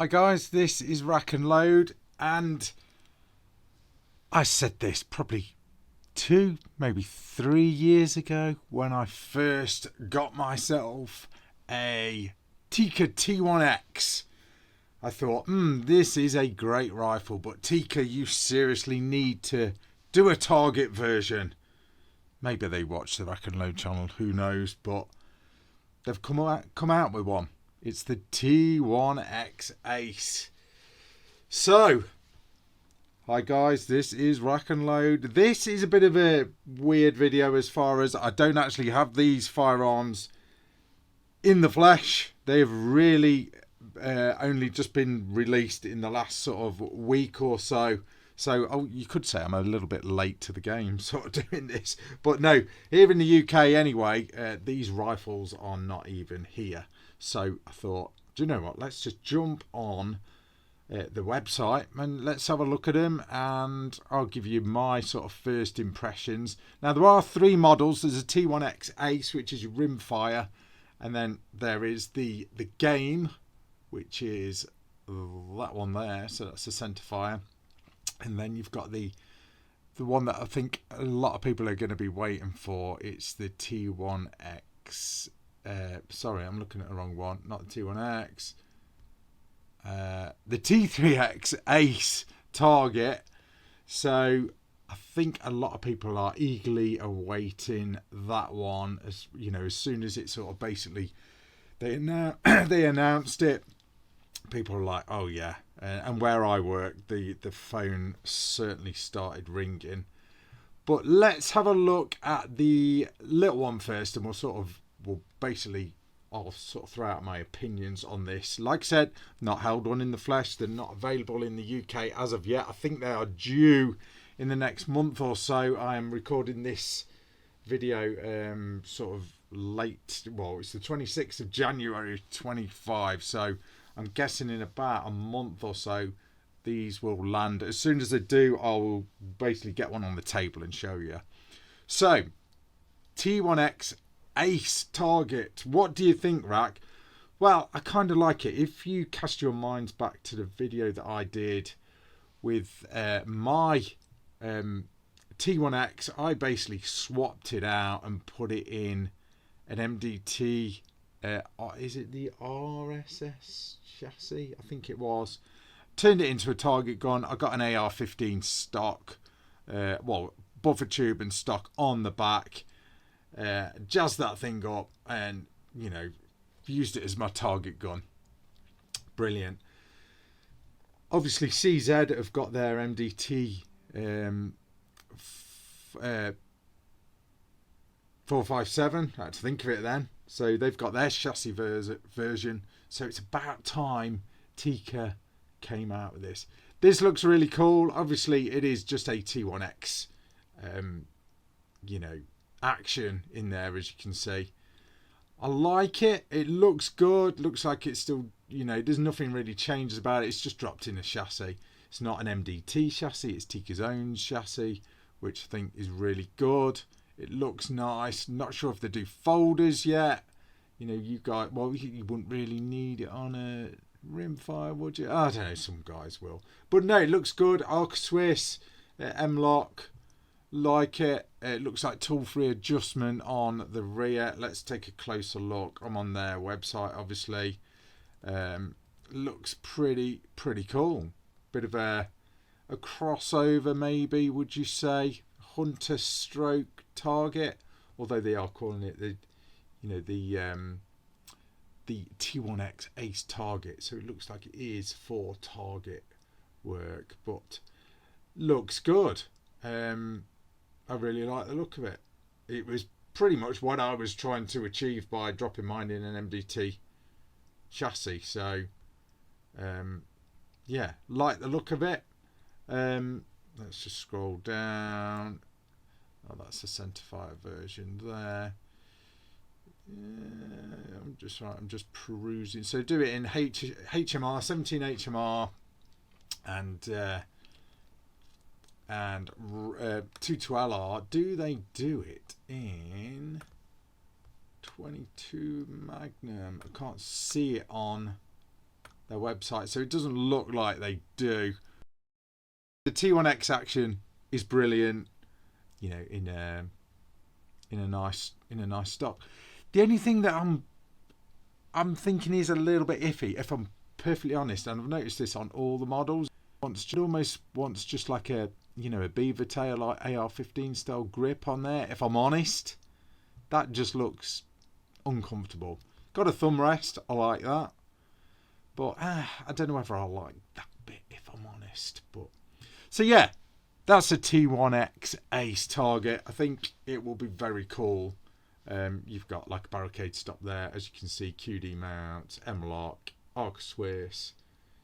Hi guys, this is Rack and Load, and I said this probably 2, maybe 3 years ago when I first got myself a Tikka T1X. I thought, this is a great rifle, but Tikka, you seriously need to do a target version. Maybe they watch the Rack and Load channel, who knows, but they've come out with one. It's the T1X Ace. So, hi guys, this is Rack and Load. This is a bit of a weird video as far as I don't actually have these firearms in the flesh. They have really only just been released in the last sort of week or so. So you could say I'm a little bit late to the game sort of doing this. But no, here in the UK anyway, these rifles are not even here. So I thought, do you know what, let's just jump on the website and let's have a look at them, and I'll give you my sort of first impressions. Now there are 3 models. There's a T1X Ace, which is your rimfire, and then there is the game, which is that one there, so that's the centerfire. And then you've got the one that I think a lot of people are going to be waiting for. It's the T1X. Sorry, I'm looking at the wrong one. Not the T1X. The T3X Ace target. So I think a lot of people are eagerly awaiting that one. As you know, as soon as it sort of basically they announced it, people are like, oh yeah. And where I work, the phone certainly started ringing. But let's have a look at the little one first, and I'll sort of throw out my opinions on this. Like I said, not held one in the flesh. They're not available in the UK as of yet. I think they are due in the next month or so. I am recording this video sort of late. Well, it's the 26th of January 25. So I'm guessing in about a month or so these will land. As soon as they do, I will basically get one on the table and show you. So, T1X Ace target. What do you think, Rack? Well, I kind of like it. If you cast your minds back to the video that I did with my T1X, I basically swapped it out and put it in an MDT. Is it the RSS chassis? I think it was. Turned it into a target gun. I got an AR-15 stock, buffer tube and stock on the back. Jazzed that thing up and, used it as my target gun. Brilliant. Obviously, CZ have got their MDT 457. I had to think of it then. So they've got their chassis version. So it's about time Tikka came out with this. This looks really cool. Obviously, it is just a T1X, action in there, as you can see. I like it. It looks good. Looks like it's still, there's nothing really changes about it. It's just dropped in a chassis. It's not an MDT chassis. It's Tikka's own chassis, which I think is really good. It looks nice. Not sure if they do folders yet. You guys, you wouldn't really need it on a rimfire, would you? I don't know, some guys will. But no, it looks good. Arc Swiss, M-Lock, like it. It looks like tool-free adjustment on the rear. Let's take a closer look. I'm on their website, obviously. Looks pretty cool. Bit of a crossover, maybe, would you say? Hunter stroke target, although they are calling it the T1X Ace target, so it looks like it is for target work, but looks good. I really like the look of it. It was pretty much what I was trying to achieve by dropping mine in an MDT chassis, so yeah, like the look of it. Let's just scroll down. Oh, that's the centerfire version there. Yeah, I'm just perusing. So do it in HMR, 17 HMR, and 22LR. Do they do it in 22 Magnum? I can't see it on website, so it doesn't look like they do. The T1X action is brilliant, you know, in a nice stock. The only thing that I'm thinking is a little bit iffy, if I'm perfectly honest, and I've noticed this on all the models. It almost wants just like a, you know, a beaver tail, like AR-15 style grip on there. If I'm honest, that just looks uncomfortable. Got a thumb rest, I like that, but I don't know whether I like that bit, if I'm honest. But so yeah, that's a T1X Ace target. I think it will be very cool. You've got like a barricade stop there, as you can see, QD mount, M-lock, ARC Swiss.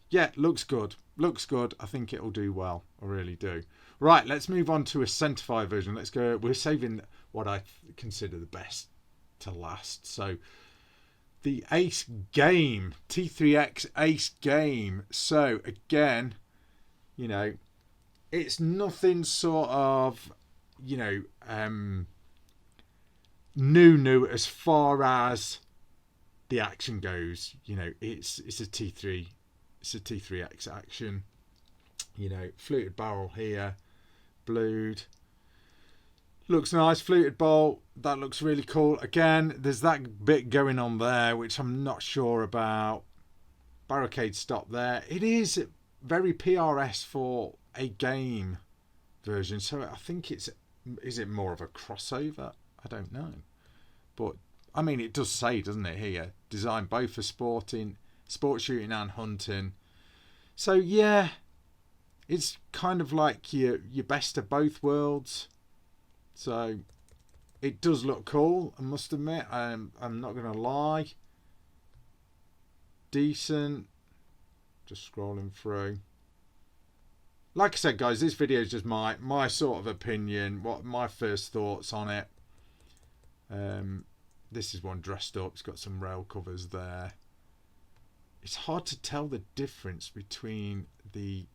Yeah, looks good. Looks good. I think it'll do well. I really do. Right, let's move on to a centerfire version. Let's go. We're saving what I consider the best to last. So the Ace Game, T3X Ace Game. So again, you know, it's nothing sort of, you know, new as far as the action goes. You know, it's a T3. It's a T3X action, you know, fluted barrel here, blued. Looks nice, fluted bolt, that looks really cool. Again, there's that bit going on there, which I'm not sure about. Barricade stop there. It is very PRS for a game version, so I think is it more of a crossover? I don't know. But, I mean, it does say, doesn't it, here, designed both for sport shooting and hunting. So yeah, it's kind of like your best of both worlds. So it does look cool, I must admit. I'm not going to lie. Decent. Just scrolling through. Like I said, guys, this video is just my sort of opinion, what my first thoughts on it. This is one dressed up. It's got some rail covers there. It's hard to tell the difference between the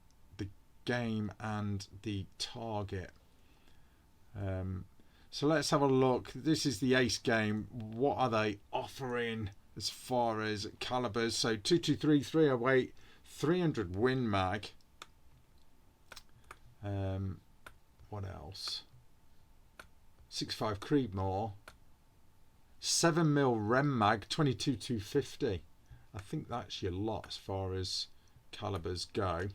game and the target. So let's have a look. This is the Ace Game. What are they offering as far as calibers? So 223 308 300 Win Mag. What else? 65 Creedmoor. 7mm Rem Mag 22 250. I think that's your lot as far as calibers go.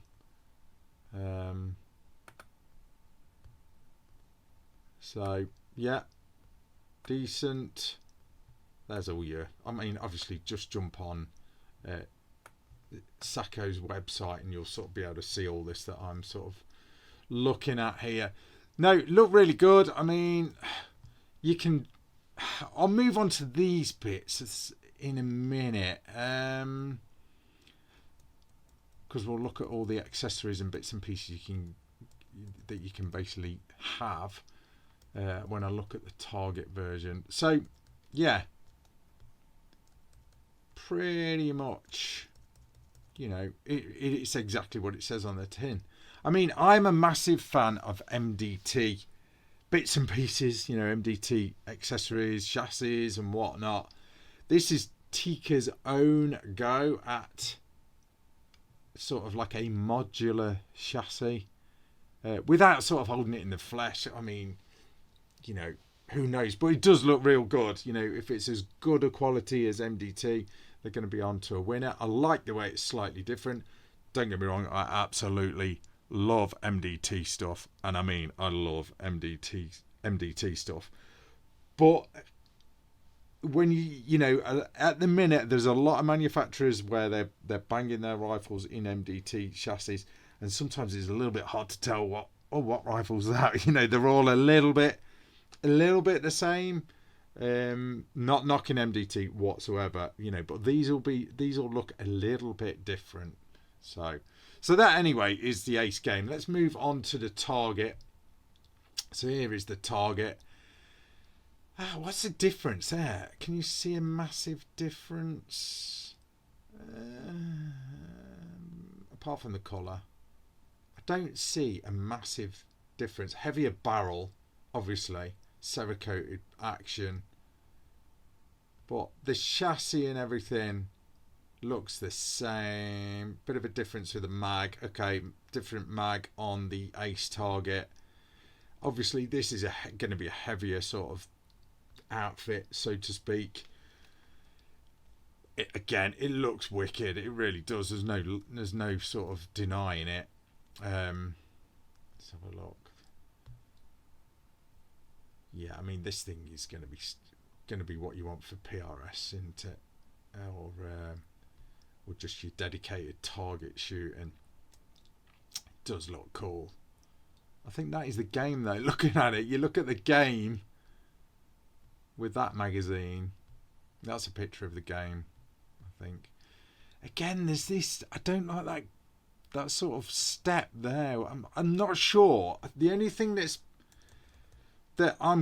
So yeah, decent. There's all your. I mean, obviously, just jump on Sacco's website and you'll sort of be able to see all this that I'm sort of looking at here. No, look really good. I mean, you can. I'll move on to these bits in a minute, because we'll look at all the accessories and bits and pieces that you can basically have when I look at the target version. So yeah, pretty much, you know, it's exactly what it says on the tin. I mean, I'm a massive fan of MDT bits and pieces, you know, MDT accessories, chassis and whatnot. This is Tikka's own go at sort of like a modular chassis without sort of holding it in the flesh. I mean, you know, who knows? But it does look real good. You know, if it's as good a quality as MDT, they're going to be on to a winner. I like the way it's slightly different. Don't get me wrong, I absolutely love MDT stuff. And I mean, I love MDT stuff. But when you know, at the minute there's a lot of manufacturers where they're banging their rifles in MDT chassis, and sometimes it's a little bit hard to tell what rifle's that. You know, they're all a little bit the same. Not knocking MDT whatsoever, you know, but these will look a little bit different. So that anyway is the Ace Game. Let's move on to the target. So here is the target. What's the difference there? Can you see a massive difference? Apart from the colour, I don't see a massive difference. Heavier barrel, obviously, Cerakoted action, but the chassis and everything looks the same. Bit of a difference with the mag. Okay, different mag on the ace target. Obviously, this is going to be a heavier sort of outfit, so to speak. Again, it looks wicked. It really does. There's no sort of denying it. Let's have a look. Yeah, I mean, this thing is going to be what you want for PRS, isn't it? Or just your dedicated target shooting. It does look cool. I think that is the game, though. Looking at it, you look at the game with that magazine. That's a picture of the game, I think. Again, there's this. I don't like that sort of step there. I'm not sure. The only thing that I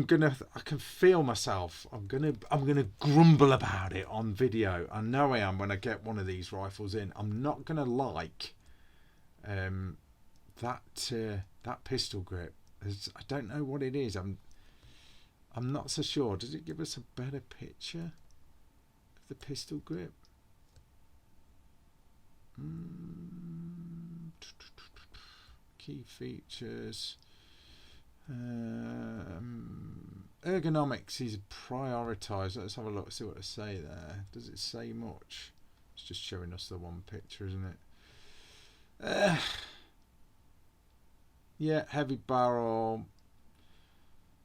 can feel myself. I'm gonna grumble about it on video. I know I am when I get one of these rifles in. I'm not gonna like that pistol grip. I don't know what it is. I'm not so sure. Does it give us a better picture of the pistol grip? Key features. Ergonomics is prioritised. Let's have a look, see what they say there. Does it say much? It's just showing us the one picture, isn't it? Yeah, heavy barrel.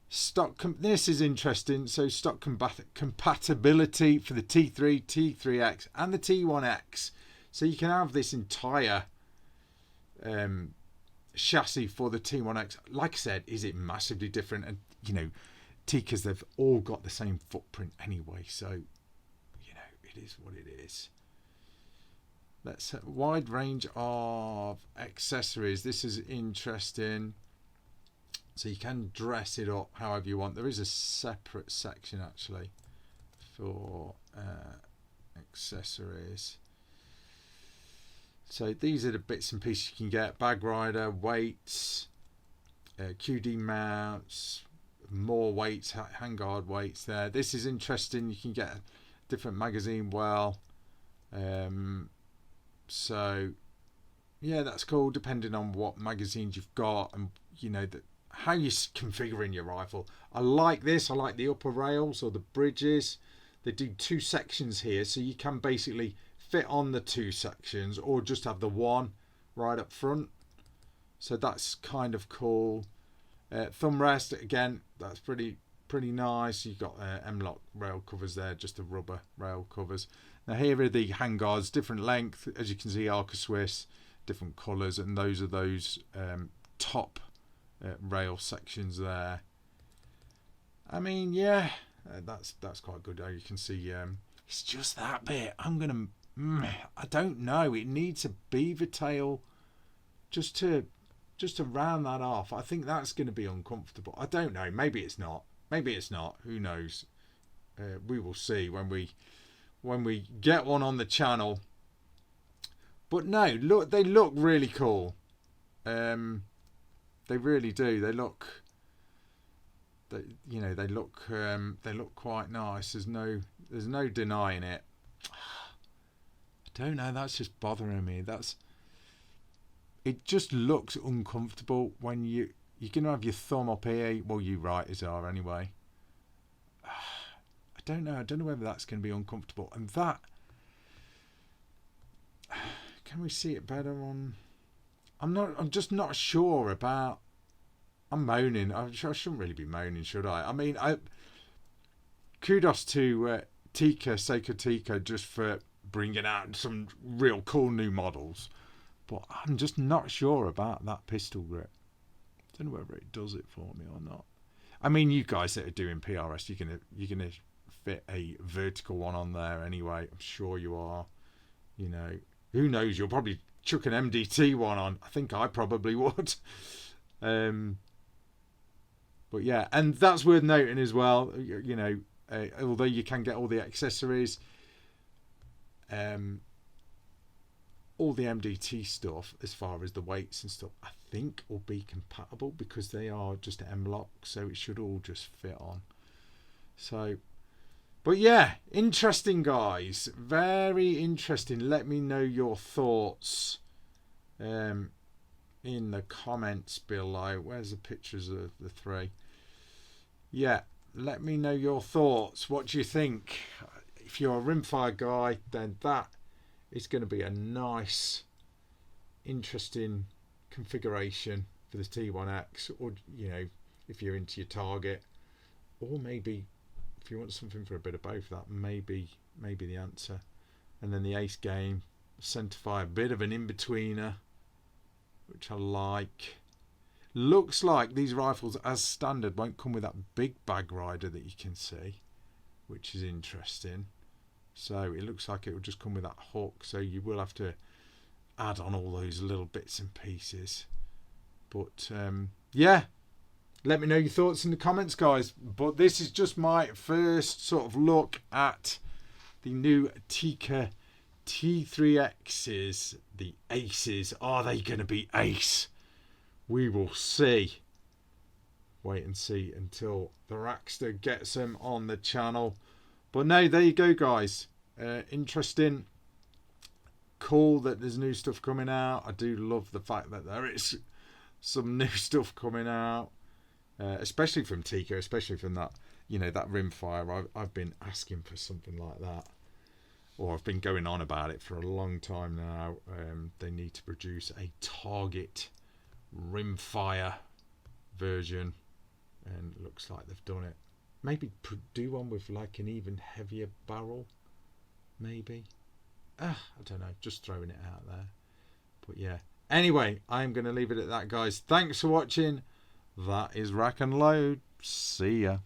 This is interesting. So stock compatibility for the T3, T3X and the T1X. So you can have this entire chassis for the T1X. Like I said, is it massively different? And you know, Tikkas, they've all got the same footprint anyway, so you know, it is what it is. Let's have a wide range of accessories. This is interesting. So you can dress it up however you want. There is a separate section actually for accessories. So these are the bits and pieces you can get. Bag rider, weights, QD mounts, more weights, handguard weights there. This is interesting. You can get a different magazine well. So yeah, that's cool, depending on what magazines you've got and you know how you're configuring your rifle. I like this. I like the upper rails or the bridges. They do two sections here, so you can basically fit on the two sections or just have the one right up front. So that's kind of cool. Thumb rest, again, that's pretty nice. You've got M-lock rail covers there, just the rubber rail covers. Now here are the handguards, different length, as you can see, Arca Swiss, different colours, and those are those top rail sections there. I mean, yeah, that's quite good. You can see it's just that bit. I don't know. It needs a beaver tail just to round that off. I think that's going to be uncomfortable. I don't know. Maybe it's not. Maybe it's not. Who knows? We will see when we get one on the channel. But no, look, they look really cool. They really do. They look. They look quite nice. There's no denying it. I don't know. That's just bothering me. It just looks uncomfortable when you're gonna have your thumb up here. Well, you writers are anyway. I don't know. I don't know whether that's going to be uncomfortable. And that, can we see it better on? I'm just not sure about. I'm moaning. I shouldn't really be moaning, should I? I mean, kudos to Tikka, Seiko Tikka, just for bringing out some real cool new models. But I'm just not sure about that pistol grip. I don't know whether it does it for me or not. I mean, you guys that are doing PRS, you're gonna fit a vertical one on there anyway. I'm sure you are. You know, who knows? You'll probably chuck an MDT one on. I think I probably would. But yeah, and that's worth noting as well. You know, although you can get all the accessories, all the MDT stuff as far as the weights and stuff, I think will be compatible because they are just M-lock, so it should all just fit on. So But yeah, interesting, guys. Very interesting. Let me know your thoughts in the comments below. Where's the pictures of the three? Yeah, let me know your thoughts. What do you think? If you're a rimfire guy, then that is going to be a nice, interesting configuration for the T1X. Or, you know, if you're into your target, or maybe if you want something for a bit of both, that may be the answer. And then the ace game, centerfire, a bit of an in-betweener, which I like. Looks like these rifles as standard won't come with that big bag rider that you can see, which is interesting. So it looks like it will just come with that hook, so you will have to add on all those little bits and pieces. But yeah, let me know your thoughts in the comments, guys. But this is just my first sort of look at the new Tikka T3Xs, the aces. Are they going to be ace? We will see. Wait and see until the Rackster gets them on the channel. But no, there you go, guys. Interesting. Cool that there's new stuff coming out. I do love the fact that there is some new stuff coming out. Especially from Tikka, especially from that, you know, that rimfire. I've been asking for something like that, or I've been going on about it for a long time now. They need to produce a target rimfire version, and it looks like they've done it. Maybe do one with like an even heavier barrel, maybe. I don't know, just throwing it out there. But yeah, anyway, I'm going to leave it at that, guys. Thanks for watching. That is Rack and Load. See ya.